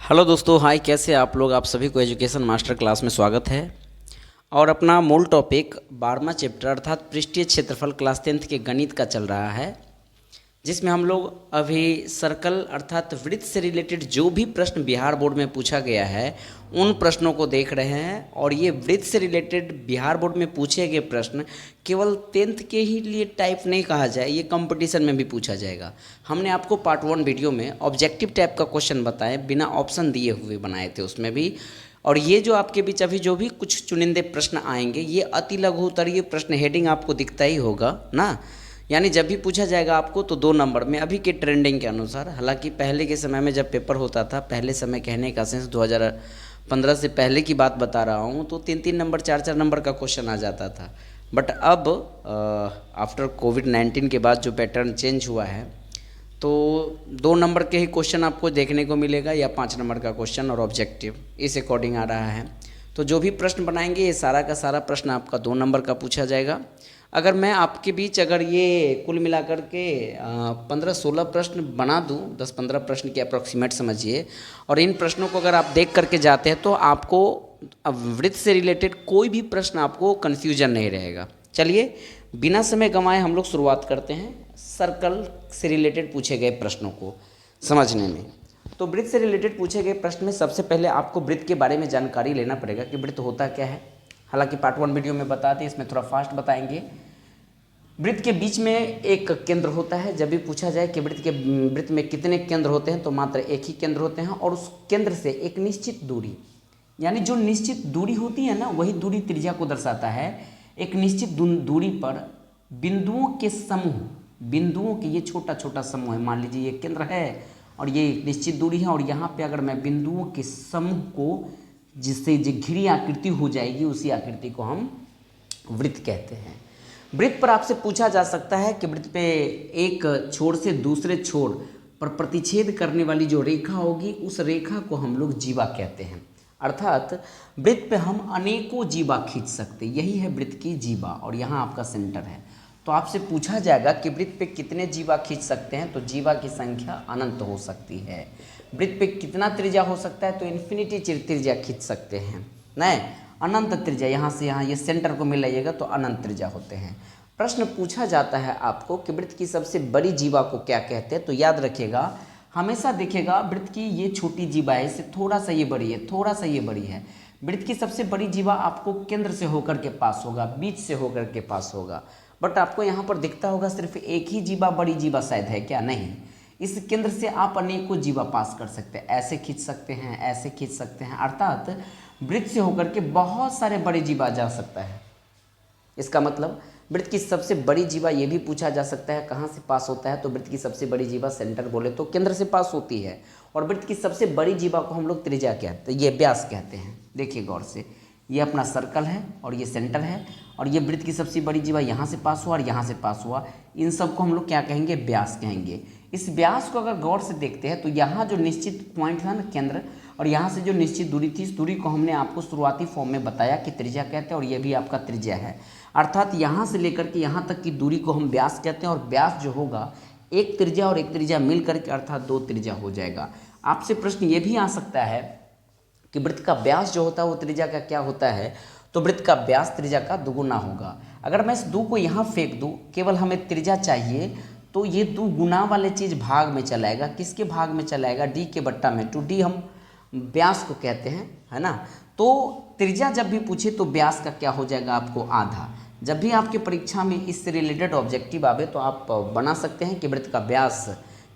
Hello दोस्तों, हाय। कैसे आप लोग? आप सभी को एजुकेशन मास्टर क्लास में स्वागत है। और अपना मूल टॉपिक 12वां चैप्टर अर्थात पृष्ठीय क्षेत्रफल क्लास 10th के गणित का चल रहा है, जिसमें हम लोग अभी सर्कल अर्थात वृत्त से रिलेटेड जो भी प्रश्न बिहार बोर्ड में पूछा गया है उन प्रश्नों को देख रहे हैं। और ये वृत्त से रिलेटेड बिहार बोर्ड में पूछे गए प्रश्न केवल 10th के ही लिए टाइप नहीं कहा जाए, ये कंपटीशन में भी पूछा जाएगा। हमने आपको पार्ट 1 वीडियो में ऑब्जेक्टिव टाइप का क्वेश्चन बताए, बिना ऑप्शन दिए हुए बनाए थे उसमें भी। और ये जो आपके बीच अभी जो भी कुछ चुनिंदे प्रश्न आएंगे, ये अति लघु उत्तरीय प्रश्न, हेडिंग आपको दिखता ही होगा ना। यानी जब भी पूछा जाएगा आपको तो 2 नंबर में, अभी के ट्रेंडिंग के अनुसार। हालांकि पहले के समय में जब पेपर होता था, पहले समय कहने का सेंस 2015 से पहले की बात बता रहा हूँ, तो 3-3 नंबर 4-4 नंबर का क्वेश्चन आ जाता था। बट अब आफ्टर कोविड-19 के बाद जो पैटर्न चेंज हुआ है, तो 2 नंबर के ही क्वेश्चन आपको देखने को मिलेगा या 5 नंबर का क्वेश्चन, और ऑब्जेक्टिव इस अकॉर्डिंग आ रहा है। तो जो भी प्रश्न बनाएंगे ये सारा का सारा प्रश्न आपका 2 नंबर का पूछा जाएगा। अगर मैं आपके बीच अगर ये कुल मिलाकर के 15-16 प्रश्न बना दूं, 10-15 प्रश्न के अप्रॉक्सीमेट समझिए, और इन प्रश्नों को अगर आप देख करके जाते हैं तो आपको वृत्त से रिलेटेड कोई भी प्रश्न आपको कन्फ्यूजन नहीं रहेगा। चलिए बिना समय गंवाए हम लोग शुरुआत करते हैं सर्कल से रिलेटेड पूछे गए प्रश्नों को समझने में। तो वृत्त से रिलेटेड पूछे गए प्रश्न में सबसे पहले आपको वृत्त के बारे में जानकारी लेना पड़ेगा कि वृत्त होता क्या है। हालांकि पार्ट 1 वीडियो में बताते हैं, इसमें थोड़ा फास्ट बताएंगे। वृत्त के बीच में एक केंद्र होता है। जब भी पूछा जाए कि वृत्त में कितने केंद्र होते हैं, तो मात्र एक ही केंद्र होते हैं, और उस केंद्र से एक निश्चित दूरी, यानी जो निश्चित दूरी होती है ना, वही दूरी त्रिज्या को दर्शाता है। एक निश्चित दूरी पर बिंदुओं के समूह, बिंदुओं के ये छोटा छोटा समूह है। मान लीजिए ये केंद्र है और ये निश्चित दूरी है, और यहाँ पे अगर मैं बिंदुओं के समूह को, जिससे जो घिरी आकृति हो जाएगी, उसी आकृति को हम वृत्त कहते हैं। वृत्त पर आपसे पूछा जा सकता है कि वृत्त पे एक छोर से दूसरे छोर पर प्रतिच्छेद करने वाली जो रेखा होगी, उस रेखा को हम लोग जीवा कहते हैं। अर्थात वृत्त पे हम अनेकों जीवा खींच सकते, यही है वृत्त की जीवा, और यहाँ आपका सेंटर है। तो आपसे पूछा जाएगा कि वृत्त पे कितने जीवा खींच सकते हैं, तो जीवा की संख्या अनंत हो सकती है। वृत्त पे कितना त्रिज्या हो सकता है, तो इन्फिनिटी त्रिज्या खींच सकते हैं। नहीं, अनंत त्रिज्या, यहाँ से यहाँ ये सेंटर को मिलाइएगा तो अनंत त्रिज्या होते हैं। प्रश्न पूछा जाता है आपको कि वृत्त की सबसे बड़ी जीवा को क्या कहते हैं, तो याद रखिएगा, हमेशा देखिएगा वृत्त की ये छोटी जीवा है, इससे थोड़ा सा ये बड़ी है, थोड़ा सा ये बड़ी है। वृत्त की सबसे बड़ी जीवा आपको केंद्र से होकर के पास होगा, बीच से होकर के पास होगा। बट आपको यहाँ पर दिखता होगा सिर्फ एक ही जीवा, बड़ी जीवा शायद है क्या? नहीं, इस केंद्र से आप अनेकों जीवा पास कर सकते हैं। ऐसे खींच सकते हैं, ऐसे खींच सकते हैं, अर्थात वृत्त से होकर के बहुत सारे बड़े जीवा जा सकता है। इसका मतलब वृत्त की सबसे बड़ी जीवा ये भी पूछा जा सकता है कहाँ से पास होता है, तो वृत्त की सबसे बड़ी जीवा सेंटर बोले तो केंद्र से पास होती है। और वृत्त की सबसे बड़ी जीवा को हम लोग त्रिज्या कहते हैं, ये व्यास कहते हैं। देखिए गौर से, ये अपना सर्कल है और ये सेंटर है, और ये वृत्त की सबसे बड़ी जीवा यहाँ से पास हुआ और यहाँ से पास हुआ, इन सब को हम लोग क्या कहेंगे? व्यास कहेंगे। इस व्यास को अगर गौर से देखते हैं तो यहाँ जो निश्चित पॉइंट था ना केंद्र, और यहाँ से जो निश्चित दूरी थी, इस दूरी को हमने आपको शुरुआती फॉर्म में बताया कि त्रिज्या कहते हैं, और ये भी आपका त्रिज्या है। अर्थात यहाँ से लेकर के यहाँ तक की दूरी को हम व्यास कहते हैं, और व्यास जो होगा एक त्रिज्या और एक त्रिज्या मिल करके अर्थात 2 त्रिज्या हो जाएगा। आपसे प्रश्न ये भी आ सकता है कि वृत्त का व्यास जो होता है वो त्रिज्या का क्या होता है, तो वृत्त का व्यास त्रिज्या का दुगुना होगा। अगर मैं इस 2 को यहाँ फेंक दूँ, केवल हमें त्रिज्या चाहिए, तो ये 2 गुना वाले चीज़ भाग में चलाएगा। किसके भाग में चलाएगा? डी के बट्टा में। टू डी हम व्यास को कहते हैं, है ना। तो त्रिज्या जब भी पूछे तो व्यास का क्या हो जाएगा आपको? आधा। जब भी आपके परीक्षा में इससे रिलेटेड ऑब्जेक्टिव आवे तो आप बना सकते हैं कि वृत्त का व्यास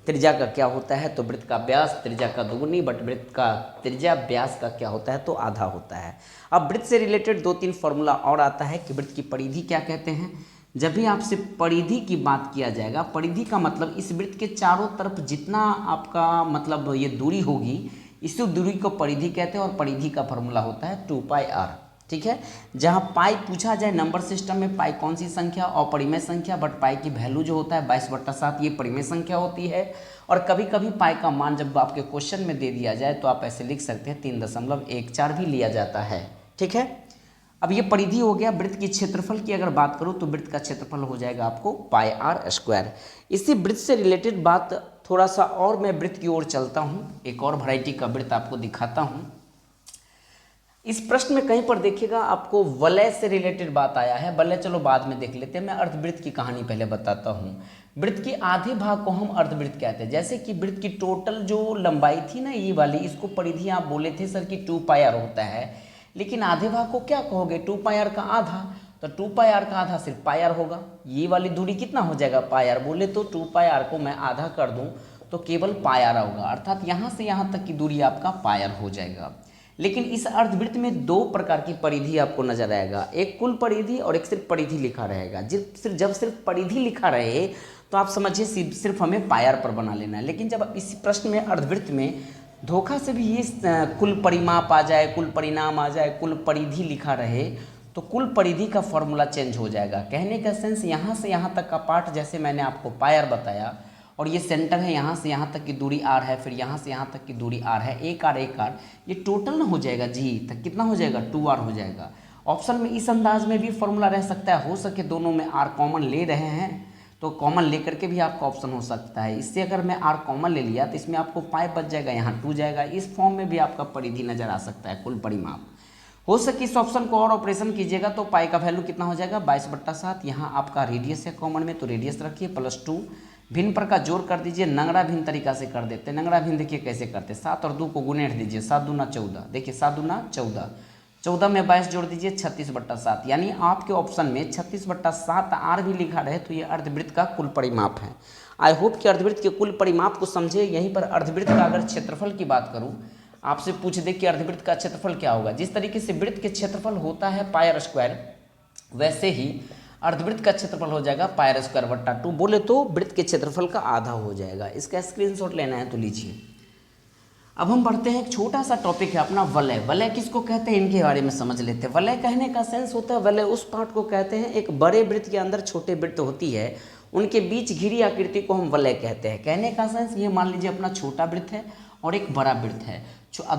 त्रिज्या का क्या होता है, तो वृत्त का व्यास त्रिज्या का दुगुनी, बट वृत्त का त्रिज्या व्यास का क्या होता है, तो आधा होता है। अब वृत्त से रिलेटेड 2-3 फॉर्मूला और आता है कि वृत्त की परिधि क्या कहते हैं। जब भी आपसे परिधि की बात किया जाएगा, परिधि का मतलब इस वृत्त के चारों तरफ जितना आपका मतलब ये दूरी होगी, इस दूरी को परिधि कहते हैं, और परिधि का फॉर्मूला होता है 2πr। ठीक है, जहाँ पाई पूछा जाए नंबर सिस्टम में, पाई कौन सी संख्या? अपरिमेय संख्या, बट पाई की वैल्यू जो होता है 22/7 ये परिमेय संख्या होती है। और कभी कभी पाई का मान जब आपके क्वेश्चन में दे दिया जाए तो आप ऐसे लिख सकते हैं 3.14 भी लिया जाता है। ठीक है, अब ये परिधि हो गया। वृत्त की क्षेत्रफल की अगर बात करूँ तो वृत्त का क्षेत्रफल हो जाएगा आपको पाई आर स्क्वायर। इसी वृत्त से रिलेटेड बात थोड़ा सा और मैं वृत्त की ओर चलता हूँ, एक और वैरायटी का वृत्त आपको दिखाता हूँ। इस प्रश्न में कहीं पर देखिएगा आपको वलय से रिलेटेड बात आया है। वलय चलो बाद में देख लेते हैं, मैं अर्धवृत्त की कहानी पहले बताता हूँ। वृत्त के आधे भाग को हम अर्धवृत्त कहते हैं। जैसे कि वृत्त की टोटल जो लंबाई थी ना ये वाली, इसको परिधि आप बोले थे सर कि 2 पाई आर होता है, लेकिन आधे भाग को क्या कहोगे, 2 पाई आर का आधा, तो 2 पाई आर का आधा सिर्फ पाई आर होगा। ये वाली दूरी कितना हो जाएगा, पाई आर बोले तो 2 पाई आर को मैं आधा कर दूँ तो केवल पाई आर होगा, अर्थात यहाँ से यहाँ तक की दूरी आपका पाई आर हो जाएगा। लेकिन इस अर्धवृत्त में 2 प्रकार की परिधि आपको नजर आएगा, एक कुल परिधि और एक सिर्फ परिधि लिखा रहेगा। जब सिर्फ परिधि लिखा रहे तो आप समझिए सिर्फ हमें पाई आर पर बना लेना है। लेकिन जब इसी प्रश्न में अर्धवृत्त में धोखा से भी ये कुल परिमाप आ जाए, कुल परिणाम आ जाए, कुल परिधि लिखा रहे तो कुल परिधि का फॉर्मूला चेंज हो जाएगा। कहने का सेंस यहाँ से यहाँ तक का पार्ट, जैसे मैंने आपको पाई आर बताया और ये सेंटर है, यहाँ से यहाँ तक की दूरी आर है, फिर यहाँ से यहाँ तक की दूरी आर है, एक आर, ये टोटल ना हो जाएगा जी तक कितना हो जाएगा, 2 आर हो जाएगा। ऑप्शन में इस अंदाज में भी फॉर्मूला रह सकता है, हो सके दोनों में आर कॉमन ले रहे हैं तो कॉमन लेकर के भी आपका ऑप्शन हो सकता है। इससे अगर मैं आर कॉमन ले लिया तो इसमें आपको पाई बच जाएगा, यहाँ 2 जाएगा। इस फॉर्म में भी आपका परिधि नजर आ सकता है, कुल परिमाप। हो सके इस ऑप्शन को और ऑपरेशन कीजिएगा तो पाई का वैल्यू कितना हो जाएगा, 22/7। यहाँ आपका रेडियस है कॉमन में तो रेडियस रखिए +2, भिन्न पर का जोड़ कर दीजिए। नंगड़ा भिन्न तरीका से कर देते हैं। नंगड़ा भिन्न देखिए कैसे करते हैं, 7 और 2 को गुणेट दीजिए, 7 दूना 14, देखिए 7 दूना 14, 14 में 22 जोड़ दीजिए 36/7। यानी आपके ऑप्शन में 36/7 आर भी लिखा रहे तो ये अर्धवृत्त का कुल परिमाप है। आई होप कि अर्धवृत्त के कुल परिमाप को समझे। यहीं पर अर्धवृत्त का अगर क्षेत्रफल की बात करूं, आपसे पूछ दे कि अर्धवृत्त का क्षेत्रफल क्या होगा, जिस तरीके से वृत्त के क्षेत्रफल होता है पाई आर स्क्वायर, वैसे ही अर्धवृत्त का क्षेत्रफल हो जाएगा पाई आर स्क्वायर बट्टा 2, बोले तो वृत्त के क्षेत्रफल का आधा हो जाएगा। इसका स्क्रीनशॉट लेना है तो लीजिए। अब हम बढ़ते हैं, एक छोटा सा टॉपिक है अपना वलय। वलय किसको कहते हैं इनके बारे में समझ लेते हैं। वलय कहने का सेंस होता है, वलय उस पार्ट को कहते हैं एक बड़े वृत्त के अंदर छोटे वृत्त होती है, उनके बीच घिरी आकृति को हम वलय कहते हैं। कहने का सेंस ये मान लीजिए अपना छोटा वृत्त है और एक बड़ा वृत्त है,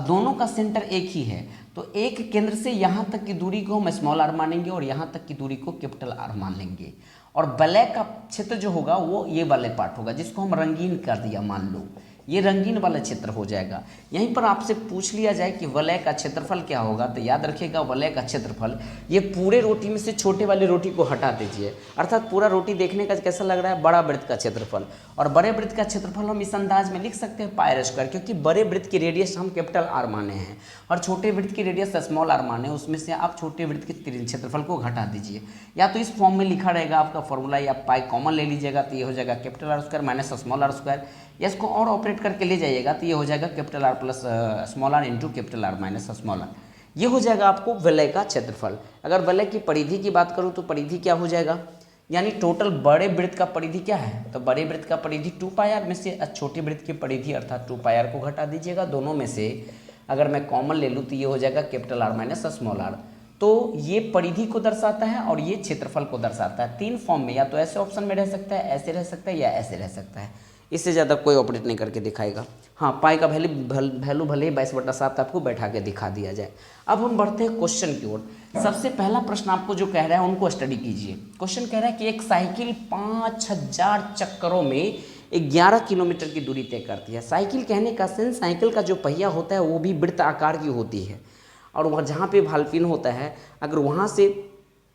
दोनों का सेंटर एक ही है, तो एक केंद्र से यहाँ तक की दूरी को हम स्मॉल आर मानेंगे और यहाँ तक की दूरी को कैपिटल आर मान लेंगे। और वलय का क्षेत्र जो होगा वो ये वाले पार्ट होगा, जिसको हम रंगीन कर दिया, मान लो ये रंगीन वाला क्षेत्र हो जाएगा। यहीं पर आपसे पूछ लिया जाए कि वलय का क्षेत्रफल क्या होगा, तो याद रखिएगा वलय का क्षेत्रफल, ये पूरे रोटी में से छोटे वाले रोटी को हटा दीजिए, अर्थात पूरा रोटी देखने का कैसा लग रहा है, बड़ा वृत्त का क्षेत्रफल। और बड़े वृत्त का क्षेत्रफल हम इस अंदाज में लिख सकते हैं पाई आर स्क्वायर, क्योंकि बड़े वृत्त की रेडियस हम कैपिटल आर माने हैं और छोटे वृत्त की रेडियस स्मॉल आर माने, उसमें से आप छोटे वृत्त के क्षेत्रफल को घटा दीजिए। या तो इस फॉर्म में लिखा रहेगा आपका फॉर्मूला, या पाई कॉमन ले लीजिएगा तो ये हो जाएगा capital R square minus small R square, या इसको और ऑपरेट करके ले जाइएगा तो ये हो जाएगा capital R plus small R into capital R minus small R. ये हो जाएगा आपको वलय का क्षेत्रफल। अगर वलय की परिधि की बात करूँ तो परिधि क्या हो जाएगा, यानी टोटल बड़े वृत्त का परिधि क्या है, तो बड़े वृत्त का परिधि 2 पाई आर में से छोटे वृत्त की परिधि अर्थात 2 पाई आर को घटा दीजिएगा। दोनों में से अगर मैं कॉमन ले लूँ तो ये हो जाएगा capital R minus small R. तो ये परिधि को दर्शाता है और ये क्षेत्रफल को दर्शाता है। 3 फॉर्म में, या तो ऐसे ऑप्शन में रह सकता है, ऐसे रह सकता है, या ऐसे रह सकता है, इससे ज़्यादा कोई ऑपरेट नहीं करके दिखाएगा। हाँ, पाई का वैल्यू भले ही 22/7 आपको बैठा के दिखा दिया जाए। अब हम बढ़ते हैं क्वेश्चन की ओर। सबसे पहला प्रश्न आपको जो कह रहा है उनको स्टडी कीजिए। क्वेश्चन कह रहा है कि एक साइकिल 5000 चक्करों में 11 किलोमीटर की दूरी तय करती है। साइकिल कहने का सेंस, साइकिल का जो पहिया होता है वो भी वृत्त आकार की होती है, और वह जहाँ पे भालपिन होता है अगर वहाँ से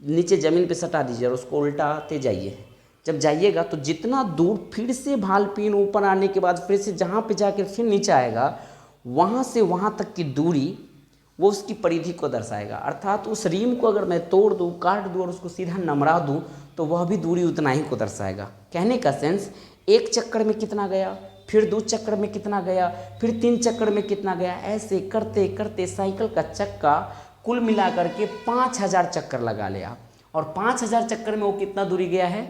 नीचे ज़मीन पे सटा दीजिए और उसको उल्टाते जाइए, जब जाइएगा तो जितना दूर फिर से भालपिन ऊपर आने के बाद फिर से जहाँ पे जाकर फिर नीचे आएगा, वहाँ से वहाँ तक की दूरी वो उसकी परिधि को दर्शाएगा। अर्थात उस रीम को अगर मैं तोड़ दूँ, काट दूँ और उसको सीधा नमरा दूँ तो वह भी दूरी उतना ही को दर्शाएगा। कहने का सेंस, एक चक्कर में कितना गया, फिर 2 चक्कर में कितना गया, फिर 3 चक्कर में कितना गया, ऐसे करते करते साइकिल का चक्का कुल मिला करके 5000 चक्कर लगा लिया। और 5000 चक्कर में वो कितना दूरी गया है,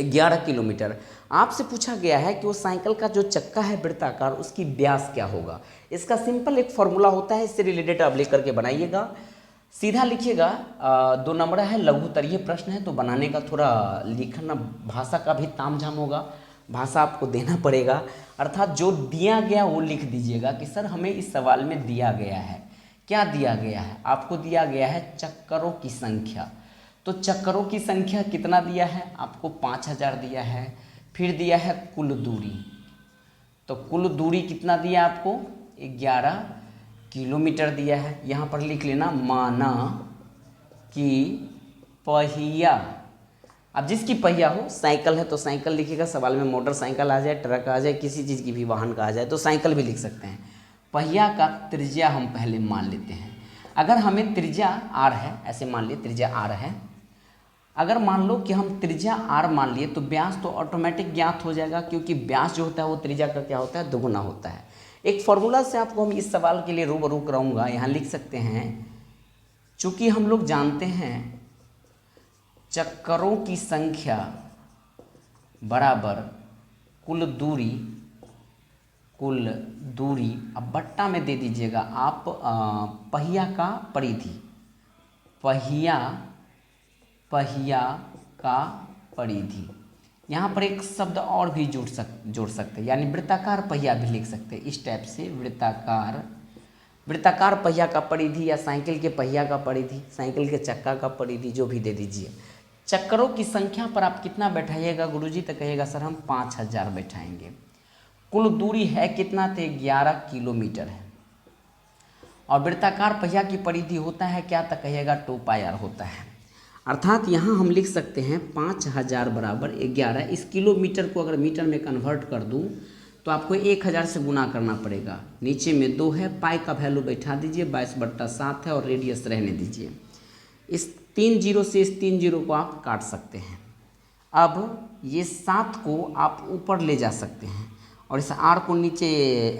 11 किलोमीटर। आपसे पूछा गया है कि वो साइकिल का जो चक्का है वृत्ताकार, उसकी व्यास क्या होगा। इसका सिंपल एक फॉर्मूला होता है, इससे रिलेटेड आप लेकर के बनाइएगा, सीधा लिखिएगा। 2 नंबर है, लघुत्तरीय प्रश्न है तो बनाने का थोड़ा लिखना भाषा का भी तामझाम होगा, भाषा आपको देना पड़ेगा। अर्थात जो दिया गया वो लिख दीजिएगा कि सर हमें इस सवाल में दिया गया है। क्या दिया गया है, आपको दिया गया है चक्करों की संख्या। तो चक्करों की संख्या कितना दिया है आपको, 5000 दिया है। फिर दिया है कुल दूरी, तो कुल दूरी कितना दिया आपको, 11 किलोमीटर दिया है। यहाँ पर लिख लेना माना कि पहिया, अब जिसकी पहिया हो, साइकिल है तो साइकिल लिखिएगा, सवाल में मोटरसाइकिल आ जाए, ट्रक आ जाए, किसी चीज़ की भी वाहन का आ जाए तो साइकिल भी लिख सकते हैं। पहिया का त्रिज्या हम पहले मान लेते हैं। अगर हमें त्रिज्या आर है, ऐसे मान लिए त्रिज्या आर है, अगर मान लो कि हम त्रिज्या आर मान लिए तो व्यास तो ऑटोमेटिक ज्ञात हो जाएगा, क्योंकि व्यास जो होता है वो त्रिज्या का क्या होता है, दोगुना होता है। एक फॉर्मूला से आपको हम इस सवाल के लिए रूबरू कराऊंगा। यहाँ लिख सकते हैं, चूंकि हम लोग जानते हैं चक्करों की संख्या बराबर कुल दूरी, अब बट्टा में दे दीजिएगा आप पहिया का परिधि, पहिया का परिधि। यहाँ पर एक शब्द और भी जोड़ सकते हैं, यानी वृत्ताकार पहिया भी लिख सकते हैं इस टाइप से, वृत्ताकार पहिया का परिधि, या साइकिल के पहिया का परिधि, साइकिल के चक्का का परिधि, जो भी दे दीजिए। चक्करों की संख्या पर आप कितना बैठाइएगा गुरुजी, तो कहिएगा सर हम 5000 बैठाएंगे। कुल दूरी है कितना, तो 11 किलोमीटर है। और वृत्ताकार पहिया की परिधि होता है क्या, तो कहिएगा 2πr होता है। अर्थात यहाँ हम लिख सकते हैं 5000 बराबर 11। इस किलोमीटर को अगर मीटर में कन्वर्ट कर दूँ तो आपको 1000 से गुना करना पड़ेगा। नीचे में 2 है, पाई का वैल्यू बैठा दीजिए, 22/7 है, और रेडियस रहने दीजिए। इस 3 जीरो से इस 3 जीरो को आप काट सकते हैं। अब ये 7 को आप ऊपर ले जा सकते हैं, और इस आर को नीचे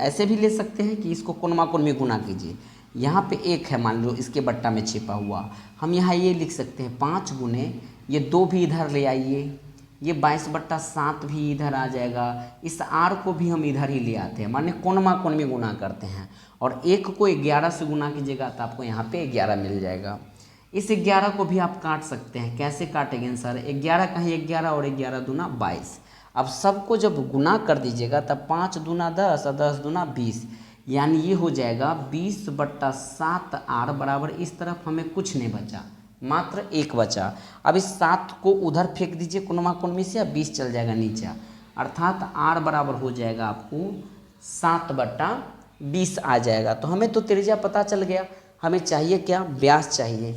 ऐसे भी ले सकते हैं कि इसको कोनमा कोन में गुना कीजिए। यहाँ पे 1 है, मान लो इसके बट्टा में छिपा हुआ, हम यहाँ ये लिख सकते हैं 5 गुने, ये 2 भी इधर ले आइए, ये 22/7 भी इधर आ जाएगा। इस आर को भी हम इधर ही ले आते हैं, माने कोनमा कोन में गुना करते हैं, और 1 को 11 से गुना कीजिएगा तो आपको यहाँ पे 11 मिल जाएगा। इस 11 को भी आप काट सकते हैं। कैसे काटेंगे सर, 11 कहीं 11 और 11 दूना 22। अब सबको जब गुना कर दीजिएगा तब 5 दूना 10 और 10 दूना 20, यानी ये हो जाएगा 20/7 आर बराबर, इस तरफ हमें कुछ नहीं बचा, मात्र 1 बचा। अब इस 7 को उधर फेंक दीजिए कोनमा कोन में से, 20 चल जाएगा नीचे, अर्थात आर बराबर हो जाएगा आपको 7/20 आ जाएगा। तो हमें तो त्रिज्या पता चल गया, हमें चाहिए क्या, व्यास चाहिए।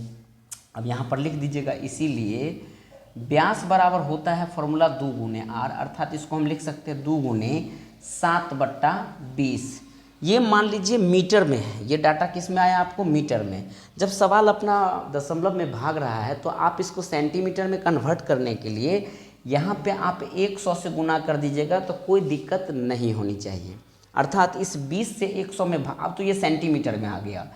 अब यहाँ पर लिख दीजिएगा, इसीलिए व्यास बराबर होता है फॉर्मूला 2 गुने आर, अर्थात इसको हम लिख सकते हैं 2 गुने 7/20। ये मान लीजिए मीटर में है, ये डाटा किस में आया आपको, मीटर में। जब सवाल अपना दशमलव में भाग रहा है तो आप इसको सेंटीमीटर में कन्वर्ट करने के लिए यहाँ पे आप 100 से गुना कर दीजिएगा तो कोई दिक्कत नहीं होनी चाहिए। अर्थात इस 20 से 100 में भाग, अब तो ये सेंटीमीटर में आ गया,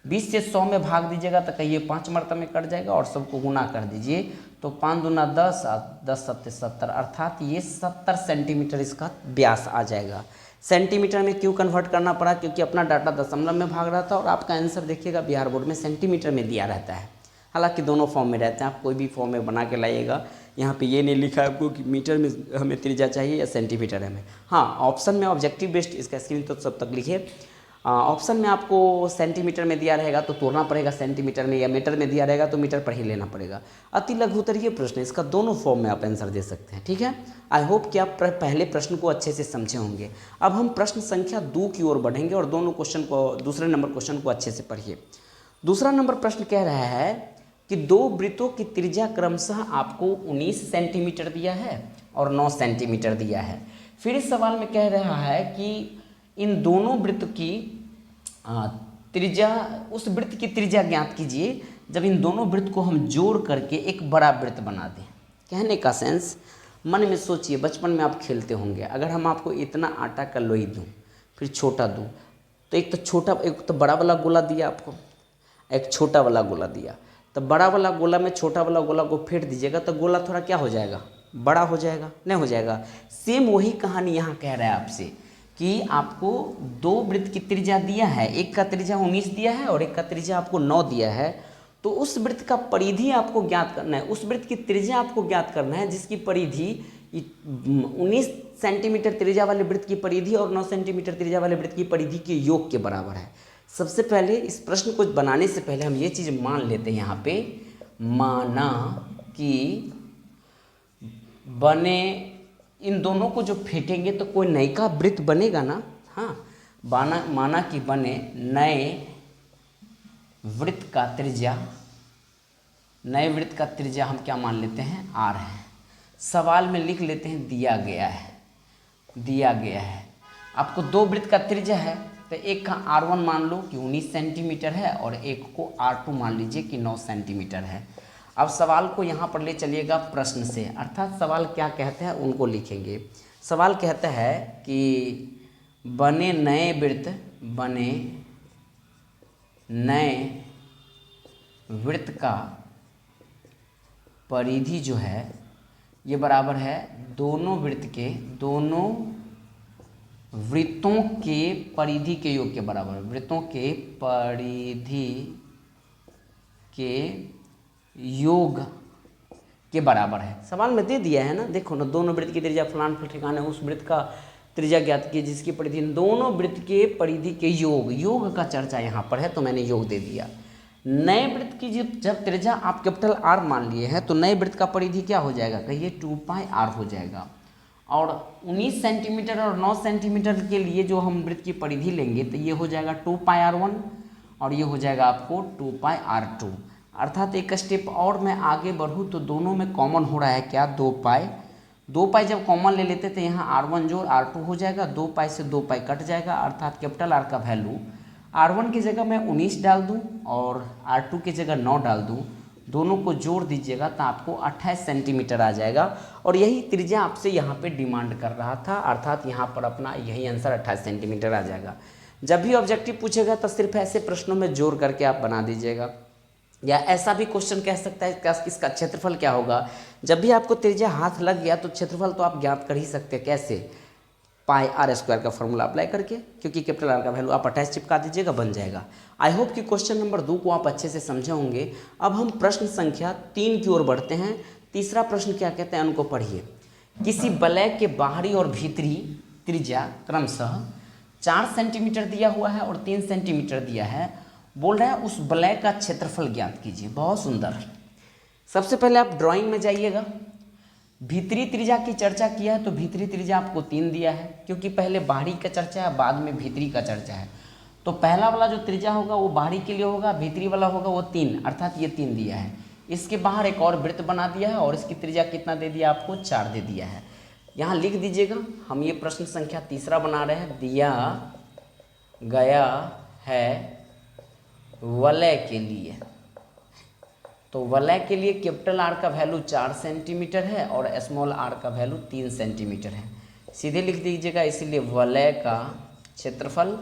20 से 100 में भाग दीजिएगा तो कहिए 5 मरतबा में कट जाएगा, और सबको गुना कर दीजिए तो 5 दूना 10 और 10 सत्ते 70, अर्थात ये 70 सेंटीमीटर इसका व्यास आ जाएगा। सेंटीमीटर में क्यों कन्वर्ट करना पड़ा, क्योंकि अपना डाटा दशमलव में भाग रहा था, और आपका आंसर देखिएगा बिहार बोर्ड में सेंटीमीटर में दिया रहता है। हालांकि दोनों फॉर्म में रहते हैं, आप कोई भी फॉर्म में बना के लाइएगा। यहाँ पे ये नहीं लिखा है आपको कि मीटर में हमें त्रिज्या चाहिए या सेंटीमीटर में। हाँ, ऑप्शन में ऑब्जेक्टिव बेस्ड, इसका स्क्रीन तो सब तक लिखिए। ऑप्शन में आपको सेंटीमीटर में दिया रहेगा तो तोड़ना पड़ेगा सेंटीमीटर में, या मीटर में दिया रहेगा तो मीटर पर ही लेना पड़ेगा। अति लघुत्तरीय प्रश्न, इसका दोनों फॉर्म में आप आंसर दे सकते हैं। ठीक है, आई होप कि आप पहले प्रश्न को अच्छे से समझे होंगे। अब हम प्रश्न संख्या 2 की ओर बढ़ेंगे, और दोनों क्वेश्चन को, दूसरे नंबर क्वेश्चन को अच्छे से पढ़िए। दूसरा नंबर प्रश्न कह रहा है कि 2 वृत्तों की त्रिज्या क्रमशः आपको 19 सेंटीमीटर दिया है और 9 सेंटीमीटर दिया है। फिर इस सवाल में कह रहा है कि इन दोनों वृत्त की त्रिज्या, उस वृत्त की त्रिज्या ज्ञात कीजिए जब इन दोनों वृत्त को हम जोड़ करके एक बड़ा वृत्त बना दें। कहने का सेंस, मन में सोचिए, बचपन में आप खेलते होंगे, अगर हम आपको इतना आटा का लोई दूं, फिर छोटा दूं, तो एक तो छोटा, एक तो बड़ा वाला गोला दिया आपको, एक छोटा वाला गोला दिया, तो बड़ा वाला गोला में छोटा वाला गोला को फेंट दीजिएगा तो गोला थोड़ा क्या हो जाएगा, बड़ा हो जाएगा, नहीं हो जाएगा। सेम वही कहानी यहाँ कह रहा है आपसे कि आपको 2 वृत्त की त्रिज्या दिया है, एक का त्रिज्या 19 दिया है और एक का त्रिज्या आपको 9 दिया है, तो उस वृत्त का परिधि आपको ज्ञात करना है, उस वृत्त की त्रिज्या आपको ज्ञात करना है जिसकी परिधि 19 सेंटीमीटर त्रिज्या वाले वृत्त की परिधि और 9 सेंटीमीटर त्रिज्या वाले वृत्त की परिधि के योग के बराबर है। सबसे पहले इस प्रश्न को बनाने से पहले हम ये चीज़ मान लेते हैं यहाँ पे, माना कि बने, इन दोनों को जो फेंटेंगे तो कोई नई का वृत्त बनेगा ना। हाँ, माना कि बने नए वृत्त का त्रिज्या, नए वृत्त का त्रिज्या हम क्या मान लेते हैं, r है। सवाल में लिख लेते हैं दिया गया है आपको दो वृत्त का त्रिज्या है, तो एक का r1 मान लो कि 19 सेंटीमीटर है और एक को r2 मान लीजिए कि 9 सेंटीमीटर है। अब सवाल को यहाँ पर ले चलिएगा प्रश्न से, अर्थात सवाल क्या कहते हैं उनको लिखेंगे। सवाल कहता है कि बने नए वृत्त का परिधि जो है ये बराबर है दोनों वृत्तों के परिधि के योग के बराबर, वृत्तों के परिधि के योग के बराबर है। सवाल में दे दिया है ना, देखो ना, दोनों वृत्त की त्रिज्या फलान ठिकाने उस वृत्त का त्रिज्या ज्ञात की जिसकी परिधि, दोनों वृत्त के परिधि के योग का चर्चा यहाँ पर है, तो मैंने योग दे दिया। नए वृत्त की जब त्रिज्या आप कैपिटल R मान लिए हैं तो नए वृत्त का परिधि क्या हो जाएगा, कहिए 2πr हो जाएगा। और 19 सेंटीमीटर और 9 सेंटीमीटर के लिए जो हम वृत्त की परिधि लेंगे तो ये हो जाएगा 2πr1 और ये हो जाएगा आपको 2πr2। अर्थात एक स्टेप और मैं आगे बढ़ूँ तो दोनों में कॉमन हो रहा है क्या, 2π जब कॉमन ले लेते तो यहाँ r1 जोड़ r2 हो जाएगा, 2π से 2π कट जाएगा, अर्थात कैपिटल R का वैल्यू r1 की जगह मैं 19 डाल दूं और r2 की जगह 9 डाल दूं, दोनों को जोड़ दीजिएगा तो आपको 28 सेंटीमीटर आ जाएगा। और यही त्रिज्या आपसे यहाँ पे डिमांड कर रहा था, अर्थात यहाँ पर अपना यही आंसर 28 सेंटीमीटर आ जाएगा। जब भी ऑब्जेक्टिव पूछेगा तो सिर्फ ऐसे प्रश्नों में जोड़ करके आप बना दीजिएगा। या ऐसा भी क्वेश्चन कह सकता है कि इसका क्षेत्रफल क्या होगा। जब भी आपको त्रिज्या हाथ लग गया तो क्षेत्रफल तो आप ज्ञात कर ही सकते हैं, कैसे, πr² का फॉर्मूला अप्लाई करके, क्योंकि कैपिटल R का वैल्यू आप अटैच चिपका दीजिएगा, बन जाएगा। आई होप कि क्वेश्चन नंबर 2 को आप अच्छे से समझे होंगे। अब हम प्रश्न संख्या 3 की ओर बढ़ते हैं। तीसरा प्रश्न क्या कहते हैं उनको पढ़िए। किसी वलय के बाहरी और भीतरी त्रिज्या क्रमशः 4 सेंटीमीटर दिया हुआ है और 3 सेंटीमीटर दिया है, बोल रहा है उस वलय का क्षेत्रफल ज्ञात कीजिए। बहुत सुंदर। सबसे पहले आप ड्राइंग में जाइएगा। भीतरी त्रिज्या की चर्चा किया है तो भीतरी त्रिज्या आपको 3 दिया है, क्योंकि पहले बाहरी का चर्चा है बाद में भीतरी का चर्चा है। तो पहला वाला जो त्रिज्या होगा वो बाहरी के लिए होगा, भीतरी वाला होगा वो 3, अर्थात ये 3 दिया है। इसके बाहर एक और वृत्त बना दिया है और इसकी त्रिज्या कितना दे दिया आपको, 4 दे दिया है। यहाँ लिख दीजिएगा। हम ये प्रश्न संख्या तीसरा बना रहे हैं। दिया गया है वलय के लिए, तो वलय के लिए कैपिटल R का वैल्यू 4 सेंटीमीटर है और स्मॉल r का वैल्यू 3 सेंटीमीटर है। सीधे लिख दीजिएगा। इसीलिए वलय का क्षेत्रफल,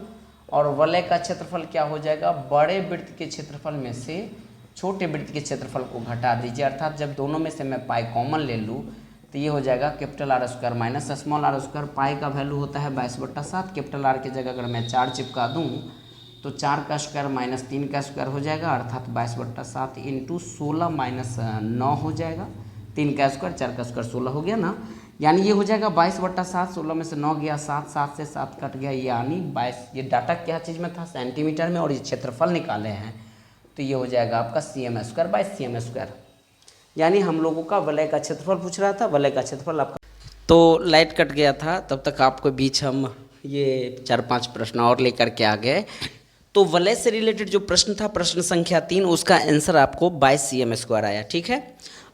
और वलय का क्षेत्रफल क्या हो जाएगा, बड़े वृत्त के क्षेत्रफल में से छोटे वृत्त के क्षेत्रफल को घटा दीजिए, अर्थात जब दोनों में से मैं पाई कॉमन ले लूँ तो ये हो जाएगा capital R² minus small r²। पाई का वैल्यू होता है 22/7। कैपिटल R की जगह अगर मैं 4 चिपका दूँ तो 4 का स्क्वायर माइनस 3 का स्क्वायर हो जाएगा, अर्थात 22/7 इंटू 16 माइनस 9 हो जाएगा। 3 का स्क्वायर 4 का स्क्वायर 16 हो गया ना, यानी ये हो जाएगा 22/7। 16 में से 9 गया 7, 7 से 7 कट गया, यानी 22। ये डाटा क्या चीज़ में था, सेंटीमीटर में, और ये क्षेत्रफल निकाले हैं तो ये हो जाएगा आपका cm², 22 cm²। यानी हम लोगों का वलय का क्षेत्रफल पूछ रहा था, वलय का क्षेत्रफल आपका। तो लाइट कट गया था, तब तक आपको बीच हम ये 4-5 प्रश्न और लेकर के आ गए। तो वलय से रिलेटेड जो प्रश्न था, प्रश्न संख्या 3, उसका आंसर आपको 22 cm² आया। ठीक है,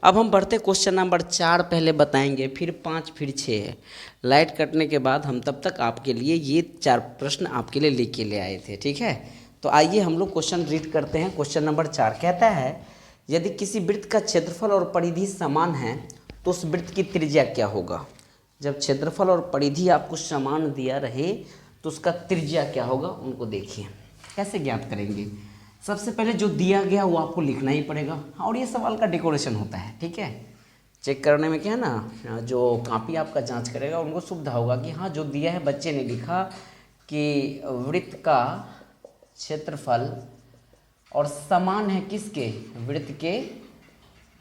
अब हम बढ़ते क्वेश्चन नंबर 4 पहले बताएंगे, फिर 5, फिर 6। लाइट कटने के बाद हम तब तक आपके लिए ये 4 प्रश्न आपके लिए लिख के ले आए थे। ठीक है, तो आइए हम लोग क्वेश्चन रीड करते हैं। क्वेश्चन नंबर 4 कहता है, यदि किसी वृत्त का क्षेत्रफल और परिधि समान है तो उस वृत्त की त्रिज्या क्या होगा। जब क्षेत्रफल और परिधि आपको समान दिया रहे तो उसका त्रिज्या क्या होगा, उनको देखिए कैसे ज्ञात करेंगे। सबसे पहले जो दिया गया वो आपको लिखना ही पड़ेगा, और ये सवाल का डेकोरेशन होता है। ठीक है, चेक करने में क्या है ना, जो कॉपी आपका जांच करेगा उनको सुविधा होगा कि हाँ जो दिया है, बच्चे ने लिखा कि वृत्त का क्षेत्रफल और समान है किसके, वृत्त के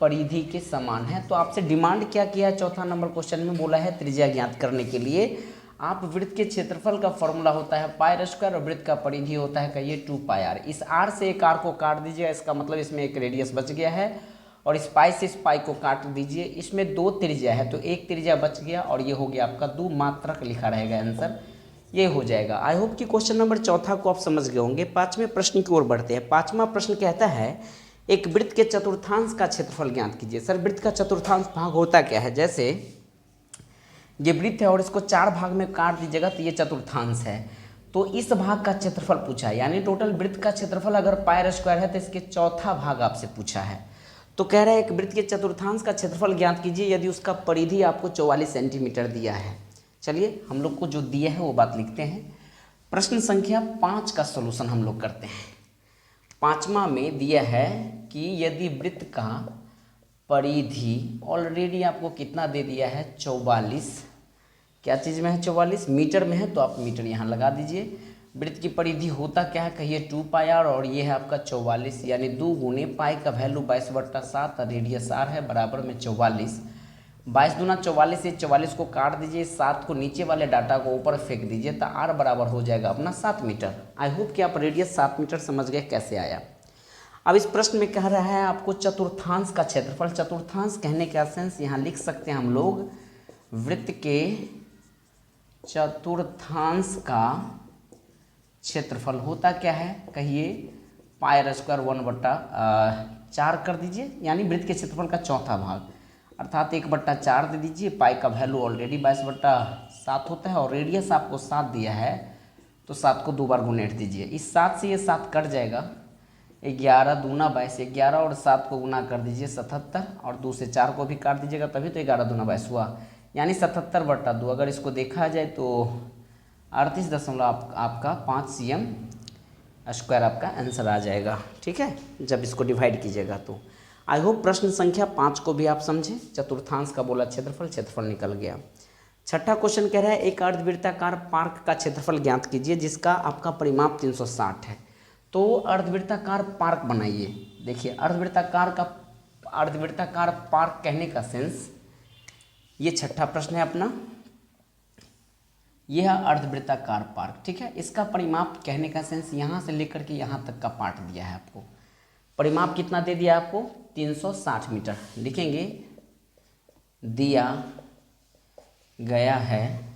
परिधि के समान है। तो आपसे डिमांड क्या किया है, चौथा नंबर क्वेश्चन में बोला है त्रिज्या ज्ञात करने के लिए आप वृत्त के क्षेत्रफल का फॉर्मूला होता है पाई स्क्वायर और वृत्त का परिधि होता है कहिए 2 पाई आर। इस आर से एक आर को काट दीजिए, इसका मतलब इसमें एक रेडियस बच गया है, और इस पाई से इस पाई को काट दीजिए, इसमें 2 त्रिज्या है तो एक त्रिज्या बच गया और ये हो गया आपका 2 मात्रक लिखा रहेगा आंसर, ये हो जाएगा। आई होप कि क्वेश्चन नंबर 4 को आप समझ गए होंगे। 5वें प्रश्न की ओर बढ़ते हैं। 5वां प्रश्न कहता है एक वृत्त के चतुर्थांश का क्षेत्रफल ज्ञात कीजिए। सर वृत्त का चतुर्थांश भाग होता क्या है? जैसे ये वृत्त है और इसको 4 भाग में काट दीजिएगा तो ये चतुर्थांश है, तो इस भाग का क्षेत्रफल पूछा है, यानी टोटल वृत्त का क्षेत्रफल अगर पाई स्क्वायर है तो इसके चौथा भाग आपसे पूछा है। तो कह रहा है एक वृत्त के चतुर्थांश का क्षेत्रफल ज्ञात कीजिए यदि उसका परिधि आपको 44 सेंटीमीटर दिया है। चलिए हम लोग को जो दिया है वो बात लिखते हैं। प्रश्न संख्या 5 का सॉल्यूशन हम लोग करते हैं। 5वां में दिया है कि यदि वृत्त का परिधि ऑलरेडी आपको कितना दे दिया है 44, क्या चीज़ में है 44 मीटर में है, तो आप मीटर यहाँ लगा दीजिए। वृत्त की परिधि होता क्या है कहिए 2 पाई आर, और ये है आपका 44, यानी 2 गुने पाई का वैल्यू 22/7 रेडियस आर है बराबर में 44। 22 दूना 44, ये 44 को काट दीजिए, 7 को नीचे वाले डाटा को ऊपर फेंक दीजिए तो आर बराबर हो जाएगा अपना 7 मीटर। आई होप कि आप रेडियस 7 मीटर समझ गए कैसे आया। अब इस प्रश्न में कह रहा है आपको चतुर्थांश का क्षेत्रफल। चतुर्थांश कहने का सेंस यहाँ लिख सकते हैं हम लोग वृत्त के चतुर्थांश का क्षेत्रफल होता क्या है कहिए पाई स्क्वायर 1/4 कर दीजिए, यानी वृत्त के क्षेत्रफल का चौथा भाग अर्थात 1/4 दे दीजिए। पाई का वैल्यू ऑलरेडी 22/7 होता है और रेडियस आपको 7 दिया है तो 7 को 2 बार गुणेट दीजिए। इस 7 से ये 7 कट जाएगा, 11 दूना 22, 11 और 7 को गुना कर दीजिए 77, और 2 से 4 को भी काट दीजिएगा तभी तो 11 दूना 22 हुआ, यानी 77/2। अगर इसको देखा जाए तो 38 आपका 5 cm स्क्वायर आपका आंसर आ जाएगा, ठीक है, जब इसको डिवाइड कीजिएगा तो। आई होप प्रश्न संख्या 5 को भी आप समझे। चतुर्थांश का बोला क्षेत्रफल निकल गया। 6ठा क्वेश्चन कह रहा है एक अर्धवृत्ताकार पार्क का क्षेत्रफल ज्ञात कीजिए जिसका आपका परिमाप 360 है। तो अर्धवृत्ताकार पार्क बनाइए। देखिए अर्धवृत्ताकार पार्क कहने का सेंस, ये 6ठा प्रश्न है अपना, यह है अर्धवृत्ताकार पार्क, ठीक है। इसका परिमाप कहने का सेंस यहाँ से लेकर के यहाँ तक का पार्ट दिया है आपको। परिमाप कितना दे दिया आपको 360 मीटर। लिखेंगे दिया गया है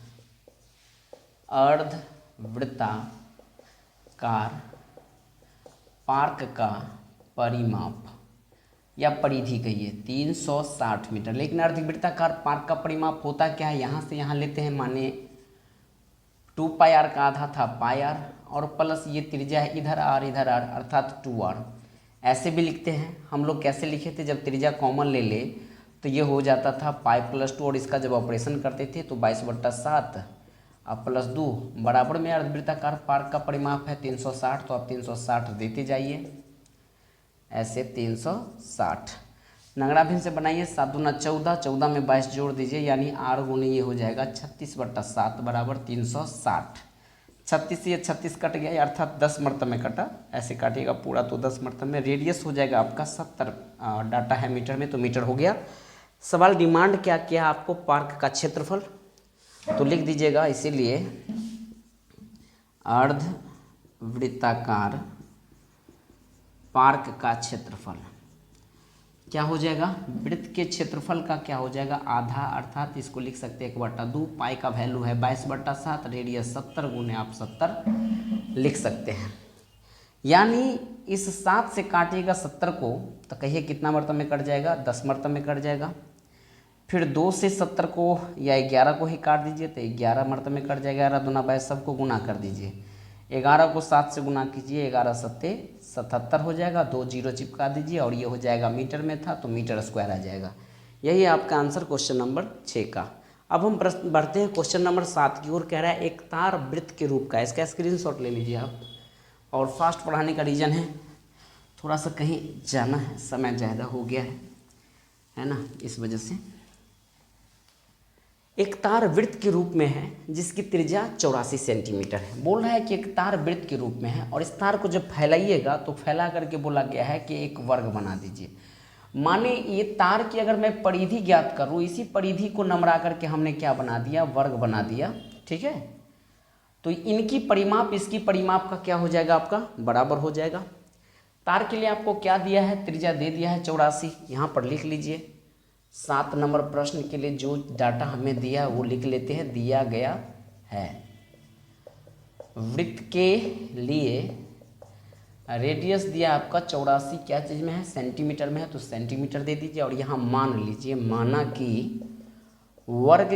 अर्धवृत्ताकार पार्क का परिमाप या परिधि कहिए 360 मीटर। लेकिन अर्धवृत्ताकार पार्क का परिमाप होता क्या है, यहाँ से यहाँ लेते हैं, माने 2 पाई आर का आधा था पाई आर और प्लस ये त्रिज्या है इधर आर अर्थात 2r। ऐसे भी लिखते हैं हम लोग। कैसे लिखे थे, जब त्रिज्या कॉमन ले ले तो ये हो जाता था पाई प्लस 2 और इसका जब ऑपरेशन करते थे तो 22/7 अब प्लस 2 बराबर में अर्धवृत्ताकार पार्क का परिमाप है 360, तो आप 360 देते जाइए ऐसे 360। नंगड़ा भिन्न से बनाइए 7 दूना 14, 14 में 22 जोड़ दीजिए, यानी आर गुने ये हो जाएगा 36/7 बराबर 360। 36 से ये 36 कट गया अर्थात 10 मरतबे में कटा, ऐसे काटिएगा पूरा तो 10 मरतबे में। रेडियस हो जाएगा आपका 70, डाटा है मीटर में तो मीटर हो गया। सवाल डिमांड क्या किया आपको, पार्क का क्षेत्रफल, तो लिख दीजिएगा इसीलिए अर्धवृत्ताकार पार्क का क्षेत्रफल क्या हो जाएगा, वृत्त के क्षेत्रफल का क्या हो जाएगा आधा, अर्थात इसको लिख सकते हैं 1/2। पाई का वैल्यू है 22/7, रेडियस 70 गुने आप 70 लिख सकते हैं। यानी इस 7 से काटिएगा 70 को तो कहिए कितना मरतबे में कट जाएगा, 10 मरतबे में कट जाएगा। फिर 2 से 70 को या 11 को ही काट दीजिए तो 11 मरतबे में कट जाएगा। 11 दूना 22 सबको गुना कर दीजिए, 11 को 7 से गुना कीजिए, 11 7 77 हो जाएगा, 2 जीरो चिपका दीजिए और ये हो जाएगा मीटर में था तो मीटर स्क्वायर आ जाएगा। यही है आपका आंसर क्वेश्चन नंबर 6 का। अब हम प्रश्न बढ़ते हैं क्वेश्चन नंबर 7 की ओर। कह रहा है एक तार वृत्त के रूप का, इसका स्क्रीनशॉट ले लीजिए आप। और फास्ट पढ़ाने का रीज़न है थोड़ा सा कहीं जाना है, समय ज़्यादा हो गया है ना, इस वजह से। एक तार वृत्त के रूप में है जिसकी त्रिज्या 84 सेंटीमीटर है। बोल रहा है कि एक तार वृत्त के रूप में है और इस तार को जब फैलाइएगा तो फैला करके बोला गया है कि एक वर्ग बना दीजिए। माने ये तार की अगर मैं परिधि ज्ञात करूँ, इसी परिधि को नमरा करके हमने क्या बना दिया, वर्ग बना दिया, ठीक है। तो इनकी परिमाप इसकी परिमाप का क्या हो जाएगा, आपका बराबर हो जाएगा। तार के लिए आपको क्या दिया है, त्रिज्या दे दिया है 84, यहाँ पर लिख लीजिए। 7 नंबर प्रश्न के लिए जो डाटा हमें दिया वो लिख लेते हैं, दिया गया है वृत्त के लिए रेडियस दिया आपका 84, क्या चीज़ में है, सेंटीमीटर में है, तो सेंटीमीटर दे दीजिए। और यहाँ मान लीजिए, माना कि वर्ग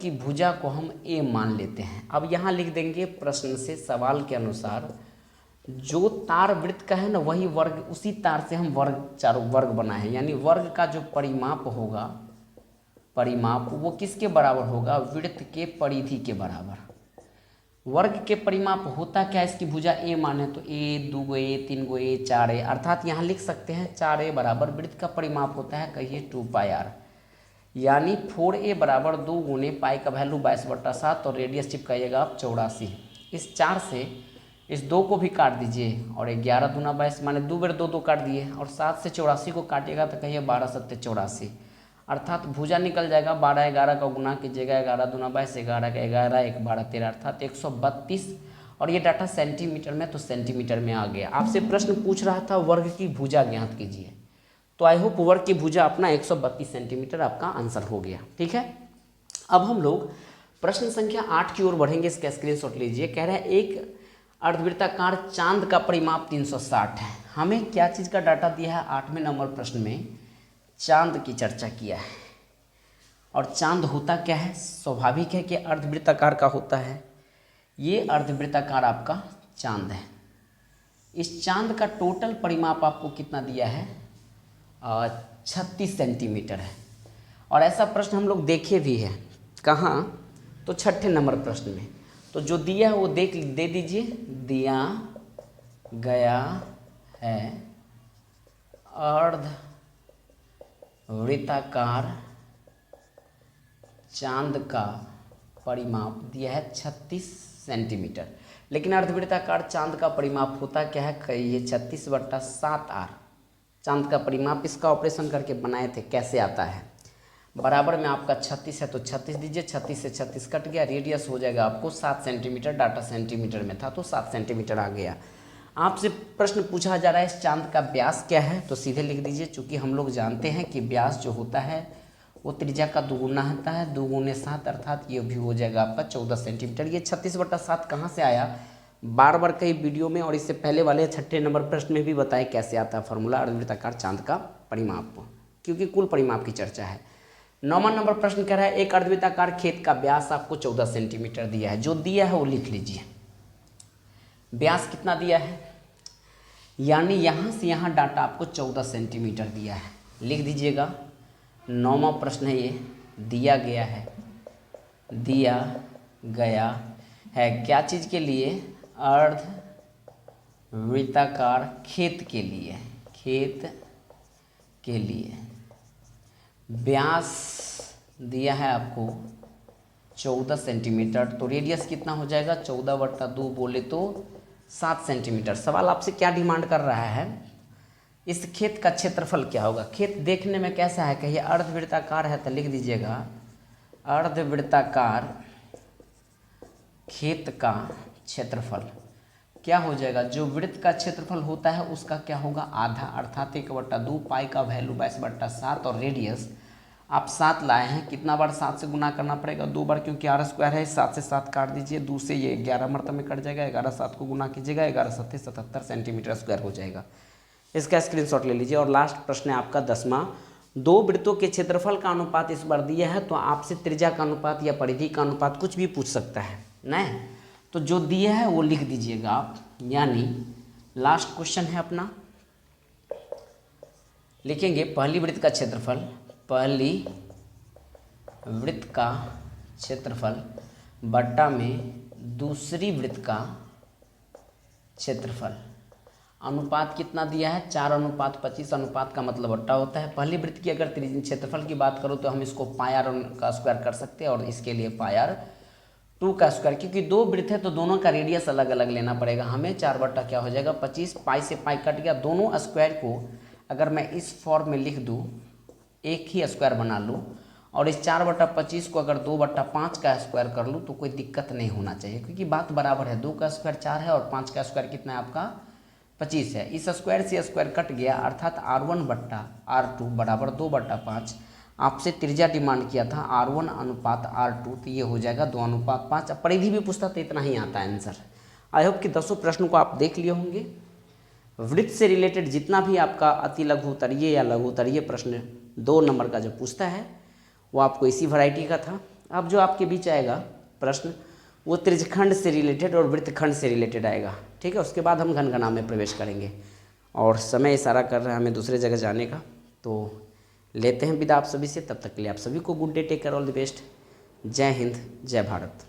की भुजा को हम a मान लेते हैं। अब यहाँ लिख देंगे प्रश्न से सवाल के अनुसार जो तार वृत्त का है ना वही वर्ग, उसी तार से हम चारों वर्ग बनाए हैं, यानी वर्ग का जो परिमाप होगा, परिमाप वो किसके बराबर होगा, वृत्त के परिधि के बराबर। वर्ग के परिमाप होता क्या है, इसकी भुजा a माने तो a, 2 a, 3 a, 4 a, अर्थात यहाँ लिख सकते हैं 4a बराबर वृत्त का परिमाप होता है, कहिए 2πr, यानी 4a बराबर 2 गुने पाई का वैल्यू 22/7 और रेडियस चिपकाइएगा आप 84। इस 4 से इस 2 को भी काट दीजिए और 11 दूना 22 माने 2 बार 2 काट दिए, और 7 से 84 को काटिएगा तो कहिए 12 7 84, अर्थात भुजा निकल जाएगा। 12 11 का गुना कीजिएगा, 11 दूना 22, 11 का 11, 1 12 13, अर्थात 132। और ये डाटा सेंटीमीटर में, तो सेंटीमीटर में आ गया। आपसे प्रश्न पूछ रहा था वर्ग की भुजा ज्ञात कीजिए, तो आई होप वर्ग की भुजा अपना 132 सेंटीमीटर आपका आंसर हो गया। ठीक है, अब हम लोग प्रश्न संख्या 8 की ओर बढ़ेंगे। इसका स्क्रीनशॉट लीजिए। कह रहे हैं एक अर्धवृत्ताकार चांद का परिमाप 360 है। हमें क्या चीज़ का डाटा दिया है, 8वें नंबर प्रश्न में चांद की चर्चा किया है। और चांद होता क्या है, स्वाभाविक है कि अर्धवृत्ताकार का होता है। ये अर्धवृत्ताकार आपका चांद है। इस चांद का टोटल परिमाप आपको कितना दिया है, 36 सेंटीमीटर है। और ऐसा प्रश्न हम लोग देखे भी है, कहाँ, तो 6ठे नंबर प्रश्न में। तो जो दिया है वो दे दीजिए। दिया गया है अर्धवृत्ताकार चांद का परिमाप दिया है 36 सेंटीमीटर। लेकिन अर्धवृत्ताकार चांद का परिमाप होता क्या है, कहिए 36/7r। चांद का परिमाप इसका ऑपरेशन करके बनाए थे, कैसे आता है, बराबर में आपका 36 है तो 36 दीजिए, 36 से 36 कट गया, रेडियस हो जाएगा आपको 7 सेंटीमीटर, डाटा सेंटीमीटर में था तो 7 सेंटीमीटर आ गया। आपसे प्रश्न पूछा जा रहा है इस चांद का व्यास क्या है, तो सीधे लिख दीजिए। चूँकि हम लोग जानते हैं कि व्यास जो होता है वो त्रिज्या का दुगुना होता है, 2 गुने 7, अर्थात ये भी हो जाएगा आपका 14 सेंटीमीटर। ये 36/7 कहाँ से आया, बार बार कई वीडियो में और इससे पहले वाले 6ठे नंबर प्रश्न में भी बताए कैसे आता है फॉर्मूला अर्धवृत्ताकार चांद का परिमाप, क्योंकि कुल परिमाप की चर्चा है। 9वां नंबर प्रश्न कह रहा है एक अर्धवृत्ताकार खेत का व्यास आपको 14 सेंटीमीटर दिया है। जो दिया है वो लिख लीजिए। व्यास कितना दिया है, यानी यहाँ से यहाँ डाटा आपको 14 सेंटीमीटर दिया है, लिख दीजिएगा। 9वां प्रश्न है ये, दिया गया है, दिया गया है क्या चीज़ के लिए, अर्धवृत्ताकार खेत के लिए, खेत के लिए व्यास दिया है आपको 14 सेंटीमीटर, तो रेडियस कितना हो जाएगा, 14/2 बोले तो 7 सेंटीमीटर। सवाल आपसे क्या डिमांड कर रहा है, इस खेत का क्षेत्रफल क्या होगा। खेत देखने में कैसा है, कहिए अर्धवृत्ताकार है तो लिख दीजिएगा अर्धवृत्ताकार खेत का क्षेत्रफल क्या हो जाएगा, जो वृत्त का क्षेत्रफल होता है उसका क्या होगा, आधा, अर्थात 1/2, पाई का वैल्यू 22/7 और रेडियस आप 7 लाए हैं, कितना बार 7 से गुना करना पड़ेगा, 2 बार, क्योंकि r² है, 7 से 7 काट दीजिए, 2 से ये 11 मरतबे में कट जाएगा, 11 7 को गुना कीजिएगा, 11 7 77 सेंटीमीटर स्क्वायर हो जाएगा। इसका स्क्रीनशॉट ले लीजिए। और लास्ट प्रश्न है आपका 10वां, 2 वृत्तों के क्षेत्रफल का अनुपात इस बार दिया है, तो आपसे त्रिज्या का अनुपात या परिधि का अनुपात कुछ भी पूछ सकता है, नहीं, तो जो दिया है वो लिख दीजिएगा आप। यानी लास्ट क्वेश्चन है अपना, लिखेंगे पहली वृत्त का क्षेत्रफल, पहली वृत्त का क्षेत्रफल बट्टा में दूसरी वृत्त का क्षेत्रफल, अनुपात कितना दिया है, 4:25। अनुपात का मतलब बट्टा होता है। पहली वृत्त की अगर क्षेत्रफल की बात करो तो हम इसको पाई r का स्क्वायर कर सकते हैं, और इसके लिए पाई r2 का स्क्वायर, क्योंकि 2 वृत्त है तो दोनों का रेडियस अलग अलग लेना पड़ेगा हमें। 4 क्या हो जाएगा 25, पाई से पाई कट गया। दोनों स्क्वायर को अगर मैं इस फॉर्म में लिख दूँ, एक ही स्क्वायर बना लूँ और इस 4/25 को अगर 2/5 का स्क्वायर कर लूँ तो कोई दिक्कत नहीं होना चाहिए, क्योंकि बात बराबर है। 2 का स्क्वायर 4 है और 5 का स्क्वायर कितना है आपका 25 है। इस स्क्वायर से स्क्वायर कट गया, अर्थात R1/R2 बराबर 2/5। आपसे त्रिज्या डिमांड किया था R1/R2, तो ये हो जाएगा 2/5। अब परिधि भी पूछता तो इतना ही आता है आंसर। आई होप कि 10 प्रश्नों को आप देख लिए होंगे। वृत्त से रिलेटेड जितना भी आपका अति लघु उत्तरीय या लघु उत्तरीय प्रश्न 2 नंबर का जो पूछता है वो आपको इसी वैरायटी का था। अब जो आपके बीच आएगा प्रश्न वो त्रिज्यखंड से रिलेटेड और वृत्तखंड से रिलेटेड आएगा, ठीक है। उसके बाद हम घनघना में प्रवेश करेंगे और समय इशारा कर रहा है हमें दूसरे जगह जाने का, तो लेते हैं विदा आप सभी से। तब तक के लिए आप सभी को good day, take care, all the best. जय हिंद, जय भारत।